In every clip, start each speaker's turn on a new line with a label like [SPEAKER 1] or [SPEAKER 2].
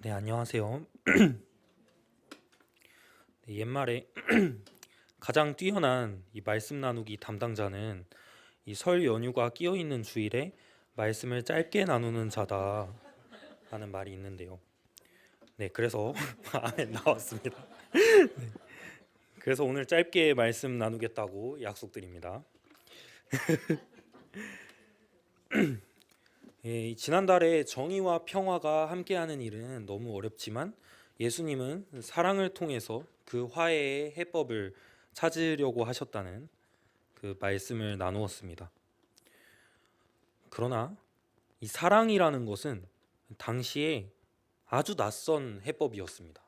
[SPEAKER 1] 네, 안녕하세요. 네, 옛말에 가장 뛰어난 이 말씀 나누기 담당자는 이 설 연휴가 끼어 있는 주일에 말씀을 짧게 나누는 자다 하는 말이 있는데요. 네, 그래서 아멘 나왔습니다. 그래서 오늘 짧게 말씀 나누겠다고 약속드립니다. 예, 지난달에 정의와 평화가 함께하는 일은 너무 어렵지만 예수님은 사랑을 통해서 그 화해의 해법을 찾으려고 하셨다는 그 말씀을 나누었습니다. 그러나 이 사랑이라는 것은 당시에 아주 낯선 해법이었습니다.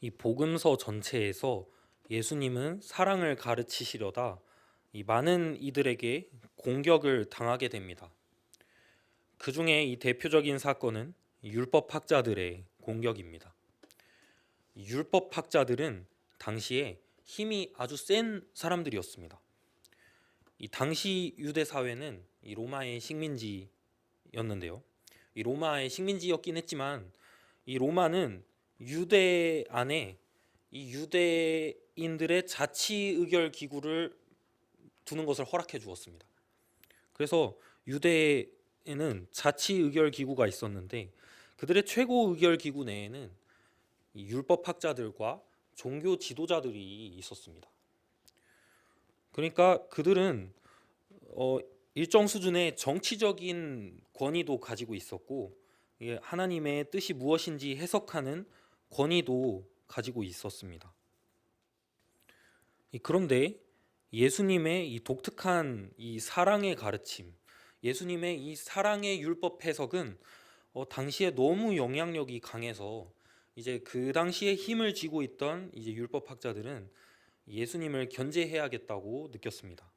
[SPEAKER 1] 이 복음서 전체에서 예수님은 사랑을 가르치시려다 이 많은 이들에게 공격을 당하게 됩니다. 그 중에 이 대표적인 사건은 율법학자들의 공격입니다. 율법학자들은 당시에 힘이 아주 센 사람들이었습니다. 이 당시 유대 사회는 이 로마의 식민지였는데요. 이 로마의 식민지였긴 했지만 이 로마는 유대 안에 이 유대인들의 자치 의결 기구를 두는 것을 허락해 주었습니다. 그래서 유대에는 자치 의결 기구가 있었는데 그들의 최고 의결 기구 내에는 이 율법학자들과 종교 지도자들이 있었습니다. 그러니까 그들은 일정 수준의 정치적인 권위도 가지고 있었고 하나님의 뜻이 무엇인지 해석하는 권위도 가지고 있었습니다. 그런데 예수님의 이 독특한 이 사랑의 가르침, 예수님의 이 사랑의 율법 해석은 당시에 너무 영향력이 강해서 이제 그 당시에 힘을 쥐고 있던 이제 율법학자들은 예수님을 견제해야겠다고 느꼈습니다.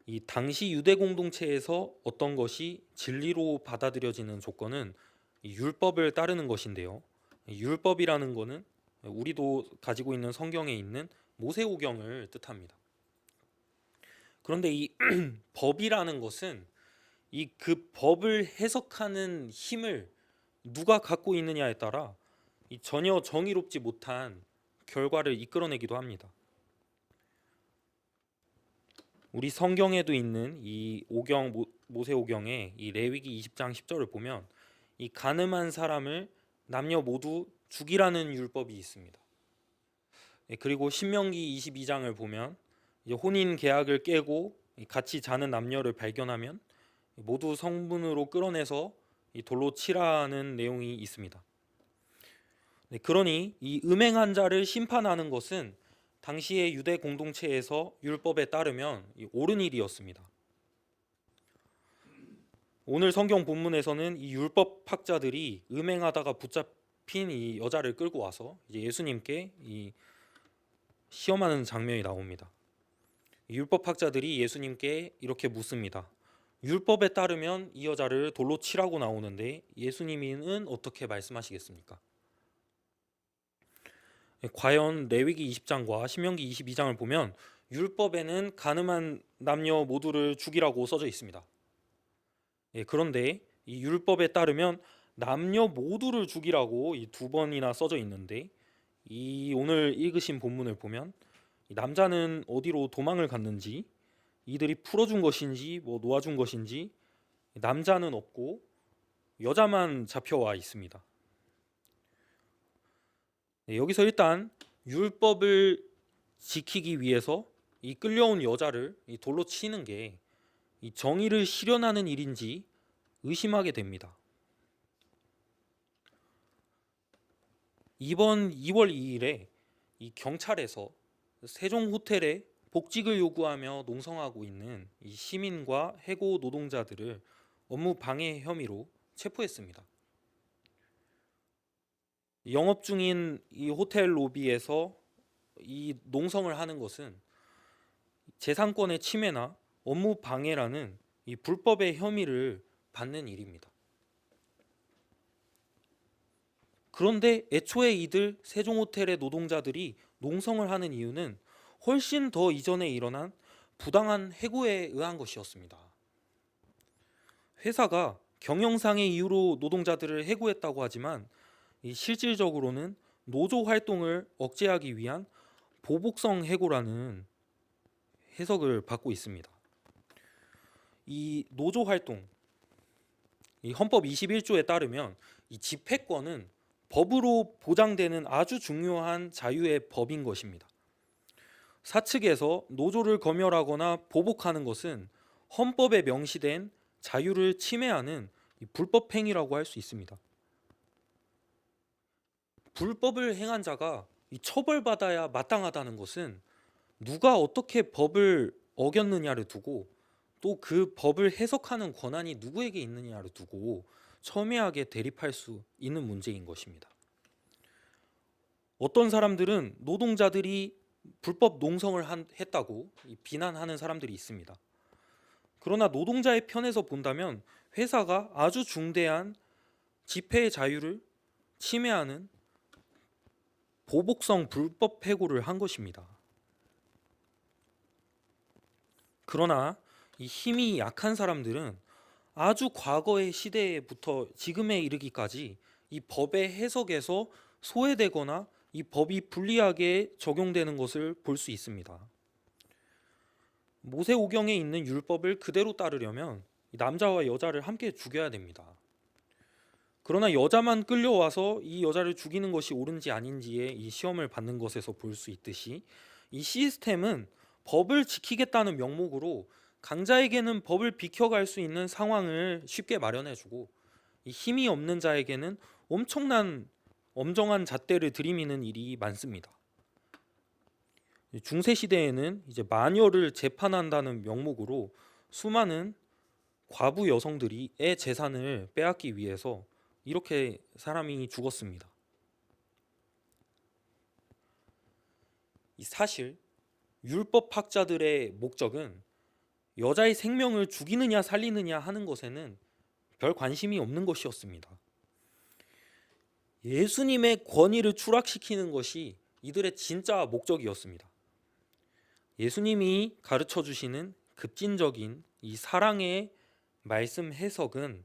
[SPEAKER 1] 이 당시 유대 공동체에서 어떤 것이 진리로 받아들여지는 조건은 이 율법을 따르는 것인데요. 율법이라는 것은 우리도 가지고 있는 성경에 있는 모세오경을 뜻합니다. 그런데 이 법이라는 것은 이 그 법을 해석하는 힘을 누가 갖고 있느냐에 따라 이 전혀 정의롭지 못한 결과를 이끌어내기도 합니다. 우리 성경에도 있는 이 모세오경의 이 레위기 20장 10절을 보면 이 간음한 사람을 남녀 모두 죽이라는 율법이 있습니다. 그리고 신명기 22장을 보면 이제 혼인 계약을 깨고 같이 자는 남녀를 발견하면 모두 성문으로 끌어내서 이 돌로 치라는 내용이 있습니다. 그러니 이 음행한 자를 심판하는 것은 당시의 유대 공동체에서 율법에 따르면 옳은 일이었습니다. 오늘 성경 본문에서는 이 율법학자들이 음행하다가 붙잡힌 이 여자를 끌고 와서 이제 예수님께 이 시험하는 장면이 나옵니다. 율법학자들이 예수님께 이렇게 묻습니다. 율법에 따르면 이 여자를 돌로 치라고 나오는데 예수님은 어떻게 말씀하시겠습니까? 과연 레위기 20장과 신명기 22장을 보면 율법에는 간음한 남녀 모두를 죽이라고 써져 있습니다. 그런데 이 율법에 따르면 남녀 모두를 죽이라고 이 두 번이나 써져 있는데 이 오늘 읽으신 본문을 보면 이 남자는 어디로 도망을 갔는지 이들이 풀어준 것인지 놓아준 것인지 남자는 없고 여자만 잡혀와 있습니다. 여기서 일단 율법을 지키기 위해서 이 끌려온 여자를 이 돌로 치는 게 이 정의를 실현하는 일인지 의심하게 됩니다. 이번 2월 2일에 이 경찰에서 세종 호텔에 복직을 요구하며 농성하고 있는 이 시민과 해고 노동자들을 업무 방해 혐의로 체포했습니다. 영업 중인 이 호텔 로비에서 이 농성을 하는 것은 재산권의 침해나 업무 방해라는 이 불법의 혐의를 받는 일입니다. 그런데 애초에 이들 세종호텔의 노동자들이 농성을 하는 이유는 훨씬 더 이전에 일어난 부당한 해고에 의한 것이었습니다. 회사가 경영상의 이유로 노동자들을 해고했다고 하지만 이 실질적으로는 노조 활동을 억제하기 위한 보복성 해고라는 해석을 받고 있습니다. 이 노조 활동, 이 헌법 21조에 따르면 이 집회권은 법으로 보장되는 아주 중요한 자유의 법인 것입니다. 사측에서 노조를 검열하거나 보복하는 것은 헌법에 명시된 자유를 침해하는 불법 행위라고 할 수 있습니다. 불법을 행한 자가 처벌받아야 마땅하다는 것은 누가 어떻게 법을 어겼느냐를 두고 또 그 법을 해석하는 권한이 누구에게 있느냐를 두고 첨예하게 대립할 수 있는 문제인 것입니다. 어떤 사람들은 노동자들이 불법 농성을 했다고 비난하는 사람들이 있습니다. 그러나 노동자의 편에서 본다면 회사가 아주 중대한 집회의 자유를 침해하는 보복성 불법 해고를 한 것입니다. 그러나 이 힘이 약한 사람들은 아주 과거의 시대부터 지금에 이르기까지 이 법의 해석에서 소외되거나 이 법이 불리하게 적용되는 것을 볼 수 있습니다. 모세오경에 있는 율법을 그대로 따르려면 남자와 여자를 함께 죽여야 됩니다. 그러나 여자만 끌려와서 이 여자를 죽이는 것이 옳은지 아닌지의 이 시험을 받는 것에서 볼 수 있듯이 이 시스템은 법을 지키겠다는 명목으로 강자에게는 법을 비켜갈 수 있는 상황을 쉽게 마련해주고 이 힘이 없는 자에게는 엄청난 엄정한 잣대를 들이미는 일이 많습니다. 중세 시대에는 이제 마녀를 재판한다는 명목으로 수많은 과부 여성들이의 재산을 빼앗기 위해서 이렇게 사람이 죽었습니다. 사실 율법학자들의 목적은 여자의 생명을 죽이느냐 살리느냐 하는 것에는 별 관심이 없는 것이었습니다. 예수님의 권위를 추락시키는 것이 이들의 진짜 목적이었습니다. 예수님이 가르쳐 주시는 급진적인 이 사랑의 말씀 해석은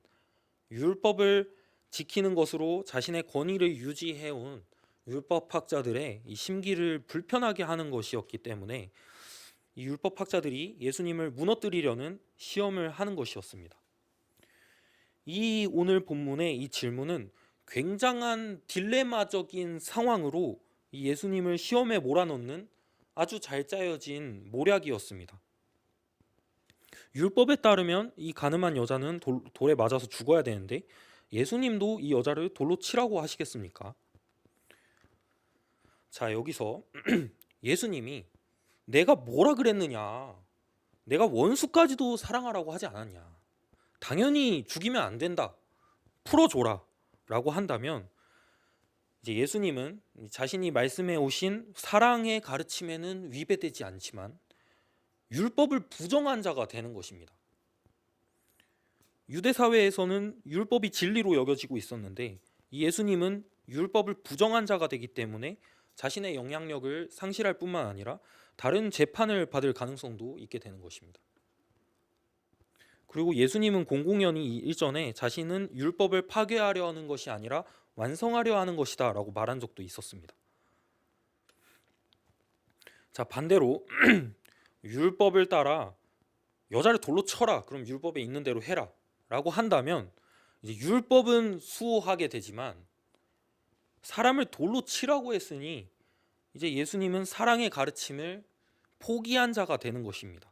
[SPEAKER 1] 율법을 지키는 것으로 자신의 권위를 유지해온 율법학자들의 이 심기를 불편하게 하는 것이었기 때문에 이 율법학자들이 예수님을 무너뜨리려는 시험을 하는 것이었습니다. 이 오늘 본문의 이 질문은 굉장한 딜레마적인 상황으로 이 예수님을 시험에 몰아넣는 아주 잘 짜여진 모략이었습니다. 율법에 따르면 이 가늠한 여자는 돌에 맞아서 죽어야 되는데 예수님도 이 여자를 돌로 치라고 하시겠습니까? 자, 여기서 예수님이 내가 뭐라 그랬느냐? 내가 원수까지도 사랑하라고 하지 않았냐? 당연히 죽이면 안 된다. 풀어줘라. 라고 한다면 이제 예수님은 자신이 말씀해 오신 사랑의 가르침에는 위배되지 않지만 율법을 부정한 자가 되는 것입니다. 유대 사회에서는 율법이 진리로 여겨지고 있었는데 이 예수님은 율법을 부정한 자가 되기 때문에 자신의 영향력을 상실할 뿐만 아니라 다른 재판을 받을 가능성도 있게 되는 것입니다. 그리고 예수님은 공공연히 일전에 자신은 율법을 파괴하려 하는 것이 아니라 완성하려 하는 것이다 라고 말한 적도 있었습니다. 자, 반대로 율법을 따라 여자를 돌로 쳐라, 그럼 율법에 있는 대로 해라 라고 한다면 이제 율법은 수호하게 되지만 사람을 돌로 치라고 했으니 이제 예수님은 사랑의 가르침을 포기한 자가 되는 것입니다.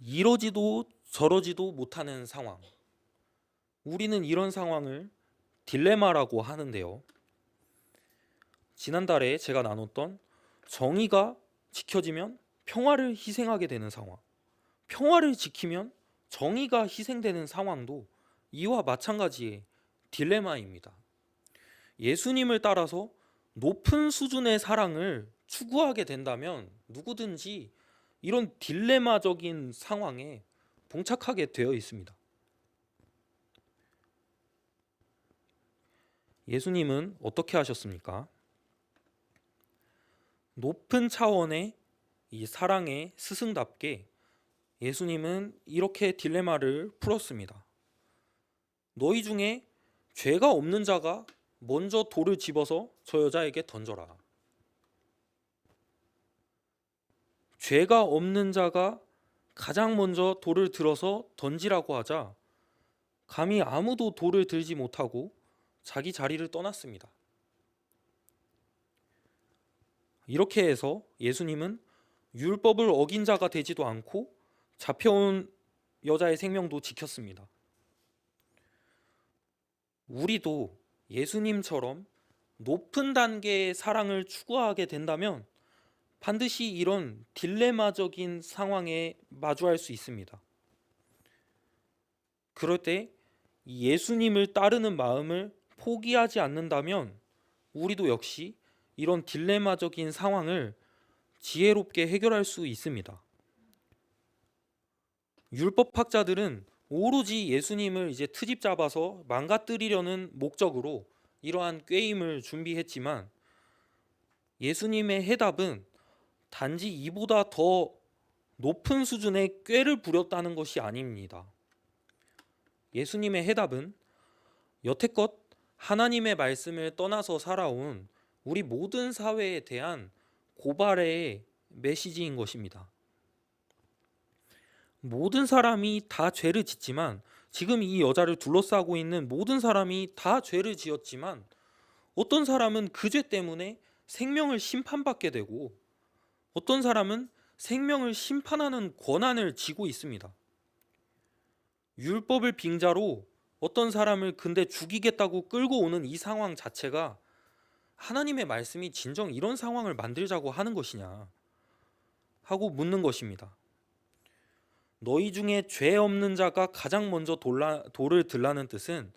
[SPEAKER 1] 이러지도 저러지도 못하는 상황, 우리는 이런 상황을 딜레마라고 하는데요. 지난달에 제가 나눴던 정의가 지켜지면 평화를 희생하게 되는 상황, 평화를 지키면 정의가 희생되는 상황도 이와 마찬가지의 딜레마입니다. 예수님을 따라서 높은 수준의 사랑을 추구하게 된다면 누구든지 이런 딜레마적인 상황에 봉착하게 되어 있습니다. 예수님은 어떻게 하셨습니까? 높은 차원의 이 사랑의 스승답게 예수님은 이렇게 딜레마를 풀었습니다. 너희 중에 죄가 없는 자가 먼저 돌을 집어서 저 여자에게 던져라. 죄가 없는 자가 가장 먼저 돌을 들어서 던지라고 하자 감히 아무도 돌을 들지 못하고 자기 자리를 떠났습니다. 이렇게 해서 예수님은 율법을 어긴 자가 되지도 않고 잡혀온 여자의 생명도 지켰습니다. 우리도 예수님처럼 높은 단계의 사랑을 추구하게 된다면 반드시 이런 딜레마적인 상황에 마주할 수 있습니다. 그럴 때 예수님을 따르는 마음을 포기하지 않는다면 우리도 역시 이런 딜레마적인 상황을 지혜롭게 해결할 수 있습니다. 율법학자들은 오로지 예수님을 이제 트집 잡아서 망가뜨리려는 목적으로 이러한 꾀임을 준비했지만 예수님의 해답은 단지 이보다 더 높은 수준의 꾀를 부렸다는 것이 아닙니다. 예수님의 해답은 여태껏 하나님의 말씀을 떠나서 살아온 우리 모든 사회에 대한 고발의 메시지인 것입니다. 모든 사람이 다 죄를 짓지만 지금 이 여자를 둘러싸고 있는 모든 사람이 다 죄를 지었지만 어떤 사람은 그 죄 때문에 생명을 심판받게 되고 어떤 사람은 생명을 심판하는 권한을 쥐고 있습니다. 율법을 빙자로 어떤 사람을 근데 죽이겠다고 끌고 오는 이 상황 자체가 하나님의 말씀이 진정 이런 상황을 만들자고 하는 것이냐 하고 묻는 것입니다. 너희 중에 죄 없는 자가 가장 먼저 돌을 들라는 뜻은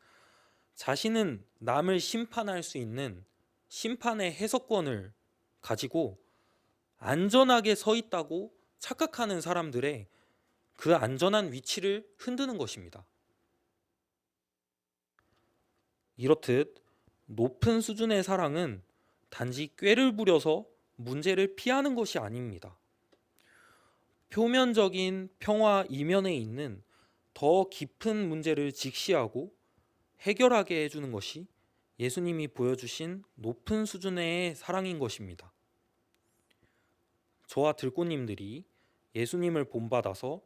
[SPEAKER 1] 자신은 남을 심판할 수 있는 심판의 해석권을 가지고 안전하게 서 있다고 착각하는 사람들의 그 안전한 위치를 흔드는 것입니다. 이렇듯 높은 수준의 사랑은 단지 꾀를 부려서 문제를 피하는 것이 아닙니다. 표면적인 평화 이면에 있는 더 깊은 문제를 직시하고 해결하게 해주는 것이 예수님이 보여주신 높은 수준의 사랑인 것입니다. 저와 들꽃님들이 예수님을 본받아서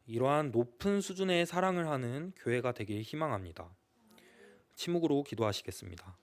[SPEAKER 1] 이러한 높은 수준의 사랑을 하는 교회가 되길 희망합니다. 침묵으로 기도하시겠습니다.